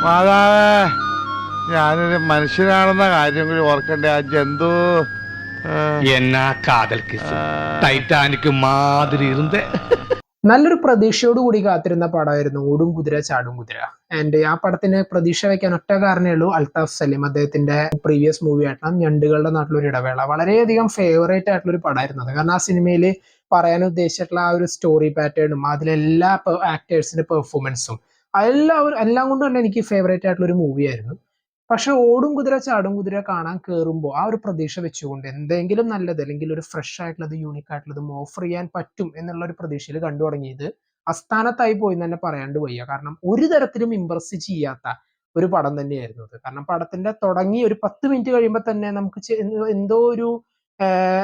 മാതാവേ, ഞാനൊരു മനുഷ്യനാണെന്ന കാര്യം കൂടി ഓർക്കണ്ടേ. ആ ജന്തു എന്നാ കാതൽ കിസ് ടൈറ്റാനിക് മാതിരി ഇരുന്ന് നല്ലൊരു പ്രതീക്ഷയോട് കൂടി കാത്തിരുന്ന പടമായിരുന്നു ഓടും കുതിര ചാടും കുതിര. ആൻഡ് ആ പടത്തിന് പ്രതീക്ഷ വെക്കാൻ ഒറ്റ കാരണമേ ഉള്ളൂ, അൽത്താഫ് സലീം അദ്ദേഹത്തിന്റെ പ്രീവിയസ് മൂവി ആയിട്ടുള്ള ഞണ്ടുകളുടെ നാട്ടിലൊരു ഇടവേള വളരെയധികം ഫേവറേറ്റ് ആയിട്ടുള്ള ഒരു പടമായിരുന്നു അത്. കാരണം ആ സിനിമയിൽ പറയാൻ ഉദ്ദേശിച്ചിട്ടുള്ള ആ ഒരു സ്റ്റോറി പാറ്റേണും അതിലെല്ലാ ആക്ടേഴ്സിന്റെ പെർഫോമൻസും എല്ലാം കൊണ്ടും തന്നെ എനിക്ക് ഫേവറേറ്റ് ആയിട്ടുള്ള ഒരു മൂവി ആയിരുന്നു. പക്ഷെ ഓടും കുതിര ചാടും കുതിര കാണാൻ കയറുമ്പോൾ ആ ഒരു പ്രതീക്ഷ വെച്ചുകൊണ്ട് എന്തെങ്കിലും നല്ലത് അല്ലെങ്കിൽ ഒരു ഫ്രഷ് ആയിട്ടുള്ളത് യൂണിക് ആയിട്ടുള്ളതും ഓഫർ ചെയ്യാൻ പറ്റും എന്നുള്ള ഒരു പ്രതീക്ഷയിൽ കണ്ടു തുടങ്ങിയത് അസ്ഥാനത്തായി പോയി എന്ന് തന്നെ പറയാണ്ട് വയ്യ. കാരണം ഒരു തരത്തിലും ഇംപ്രസ് ചെയ്യാത്ത ഒരു പടം തന്നെയായിരുന്നു അത്. കാരണം പടത്തിന്റെ തുടങ്ങി ഒരു 10 മിനിറ്റ് കഴിയുമ്പോൾ തന്നെ നമുക്ക് എന്തോ ഒരു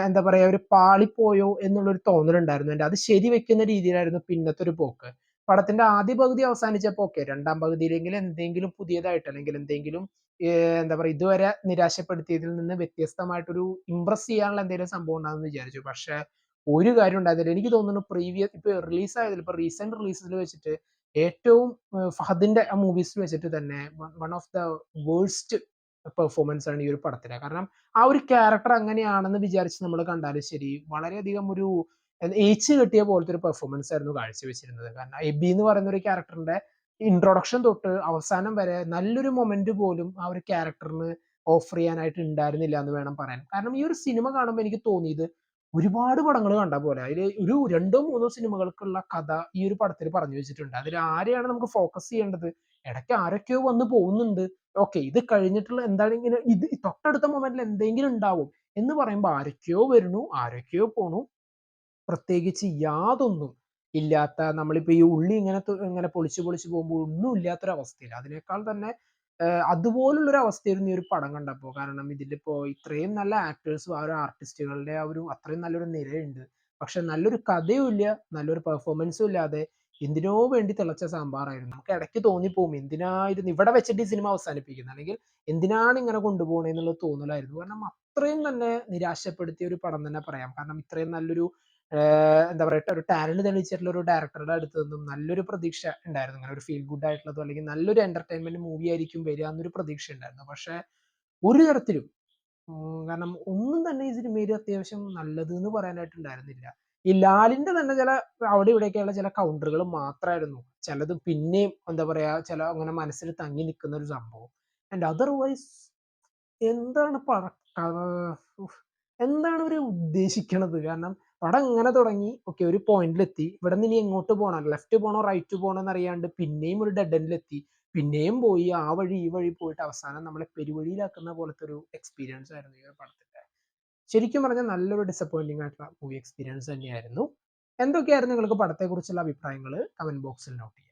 എന്താ പറയാ ഒരു പാളിപ്പോയോ എന്നുള്ളൊരു തോന്നലുണ്ടായിരുന്നു. അത് ശരിവെക്കുന്ന രീതിയിലായിരുന്നു പിന്നത്തെ ഒരു പോക്ക്. പടത്തിന്റെ ആദ്യ പകുതി അവസാനിച്ചപ്പോൾ ഓക്കെ, രണ്ടാം പകുതിയിലെങ്കിലും എന്തെങ്കിലും പുതിയതായിട്ട് അല്ലെങ്കിൽ എന്തെങ്കിലും എന്താ പറയുക ഇതുവരെ നിരാശപ്പെടുത്തിയതിൽ നിന്ന് വ്യത്യസ്തമായിട്ടൊരു ഇംപ്രസ് ചെയ്യാനുള്ള എന്തെങ്കിലും സംഭവം ഉണ്ടാകുമെന്ന് വിചാരിച്ചു. പക്ഷെ ഒരു കാര്യം ഉണ്ടായിരുന്നില്ല. എനിക്ക് തോന്നുന്നു പ്രീവിയസ് ഇപ്പൊ റിലീസായതിൽ ഇപ്പൊ റീസെന്റ് റിലീസിൽ വെച്ചിട്ട് ഏറ്റവും ഫഹദിന്റെ മൂവീസിൽ വെച്ചിട്ട് തന്നെ one of the worst performance ആണ് ഈ ഒരു പടത്തിന്. കാരണം ആ ഒരു ക്യാരക്ടർ അങ്ങനെയാണെന്ന് വിചാരിച്ച് നമ്മൾ കണ്ടാലും ശരി, വളരെയധികം ഒരു ഏച്ച് കെട്ടിയ പോലത്തെ ഒരു പെർഫോമൻസ് ആയിരുന്നു കാഴ്ചവെച്ചിരുന്നത്. കാരണം എബി എന്ന് പറയുന്ന ഒരു ക്യാരക്ടറിന്റെ ഇൻട്രൊഡക്ഷൻ തൊട്ട് അവസാനം വരെ നല്ലൊരു മൊമെന്റ് പോലും ആ ഒരു ക്യാരക്ടറിന് ഓഫർ ചെയ്യാനായിട്ട് ഉണ്ടായിരുന്നില്ല എന്ന് വേണം പറയാൻ. കാരണം ഈ ഒരു സിനിമ കാണുമ്പോൾ എനിക്ക് തോന്നിയത് ഒരുപാട് പടങ്ങൾ കണ്ട പോലെ അതിൽ ഒരു 2 3 സിനിമകൾക്കുള്ള കഥ ഈ ഒരു പടത്തിൽ പറഞ്ഞു വെച്ചിട്ടുണ്ട്. അതിൽ ആരെയാണ് നമുക്ക് ഫോക്കസ് ചെയ്യേണ്ടത്, ഇടയ്ക്ക് ആരൊക്കെയോ വന്ന് പോകുന്നുണ്ട്, ഓക്കെ ഇത് കഴിഞ്ഞിട്ടുള്ള എന്താണ് ഇങ്ങനെ ഇത് തൊട്ടടുത്ത മൊമെന്റിൽ എന്തെങ്കിലും ഉണ്ടാവും എന്ന് പറയുമ്പോൾ ആരൊക്കെയോ വരുന്നു ആരൊക്കെയോ പോണു, പ്രത്യേകിച്ച് യാതൊന്നും ഇല്ലാത്ത നമ്മളിപ്പോ ഈ ഉള്ളി ഇങ്ങനെ പൊളിച്ച് പൊളിച്ച് പോകുമ്പോൾ ഒന്നും ഇല്ലാത്തൊരവസ്ഥയിൽ അതിനേക്കാൾ തന്നെ അതുപോലുള്ളൊരു അവസ്ഥയായിരുന്നു ഈ ഒരു പടം കണ്ടപ്പോൾ. കാരണം ഇതിലിപ്പോ ഇത്രയും നല്ല ആക്ടേഴ്സും ആ ഒരു ആർട്ടിസ്റ്റുകളുടെ ആ ഒരു അത്രയും നല്ലൊരു നിരയുണ്ട്, പക്ഷെ നല്ലൊരു കഥയും ഇല്ല, നല്ലൊരു പെർഫോമൻസും ഇല്ലാതെ എന്തിനോ വേണ്ടി തിളച്ച സാമ്പാറായിരുന്നു. നമുക്ക് ഇടയ്ക്ക് തോന്നിപ്പോകും എന്തിനായിരുന്നു ഇവിടെ വെച്ചിട്ട് ഈ സിനിമ അവസാനിപ്പിക്കുന്നത്, അല്ലെങ്കിൽ എന്തിനാണ് ഇങ്ങനെ കൊണ്ടുപോകണത് എന്നുള്ള തോന്നലായിരുന്നു. കാരണം അത്രയും തന്നെ നിരാശപ്പെടുത്തിയ ഒരു പടം തന്നെ പറയാം. കാരണം ഇത്രയും നല്ലൊരു എന്താ പറയുക ഒരു ടാലന്റ് തെളിയിച്ചിട്ടുള്ള ഒരു ഡയറക്ടറുടെ അടുത്ത് നിന്നും നല്ലൊരു പ്രതീക്ഷ ഉണ്ടായിരുന്നു, അങ്ങനെ ഒരു ഫീൽ ഗുഡ് ആയിട്ടുള്ളതോ അല്ലെങ്കിൽ നല്ലൊരു എന്റർടൈൻമെന്റ് മൂവി ആയിരിക്കും വരിക എന്നൊരു പ്രതീക്ഷ ഉണ്ടായിരുന്നു. പക്ഷെ ഒരു തരത്തിലും കാരണം ഒന്നും തന്നെ ഈ സിനിമയിൽ അത്യാവശ്യം നല്ലത് എന്ന് പറയാനായിട്ടുണ്ടായിരുന്നില്ല. ഈ ലാലിന്റെ തന്നെ ചില അവിടെ ഇവിടെയൊക്കെയുള്ള ചില കൗണ്ടറുകൾ മാത്രമായിരുന്നു, ചിലത് പിന്നെയും എന്താ പറയാ ചില അങ്ങനെ മനസ്സിൽ തങ്ങി നിൽക്കുന്ന ഒരു സംഭവം. ആൻഡ് അതർവൈസ് എന്താണ് എന്താണ് ഇവര് ഉദ്ദേശിക്കണത്? കാരണം പടം ഇങ്ങനെ തുടങ്ങി ഓക്കെ ഒരു പോയിന്റിലെത്തി, ഇവിടെ നിന്ന് ഇനി എങ്ങോട്ട് പോകണം, ലെഫ്റ്റ് പോകണോ റൈറ്റ് പോകണോ എന്നറിയാണ്ട് പിന്നെയും ഒരു ഡെഡ് എൻഡിലെത്തി, പിന്നെയും പോയി ആ വഴി ഈ വഴി പോയിട്ട് അവസാനം നമ്മളെ പെരുവഴിയിലാക്കുന്ന പോലത്തെ ഒരു എക്സ്പീരിയൻസ് ആയിരുന്നു ഈ ഒരു പടത്തിന്റെ. ശരിക്കും പറഞ്ഞാൽ നല്ലൊരു ഡിസപ്പോയിന്റിംഗ് ആയിട്ടുള്ള മൂവി എക്സ്പീരിയൻസ് തന്നെയായിരുന്നു. എന്തൊക്കെയായിരുന്നു നിങ്ങൾക്ക് പടത്തെ കുറിച്ചുള്ള അഭിപ്രായങ്ങൾ കമന്റ് ബോക്സിൽ നോട്ട് ചെയ്യാം.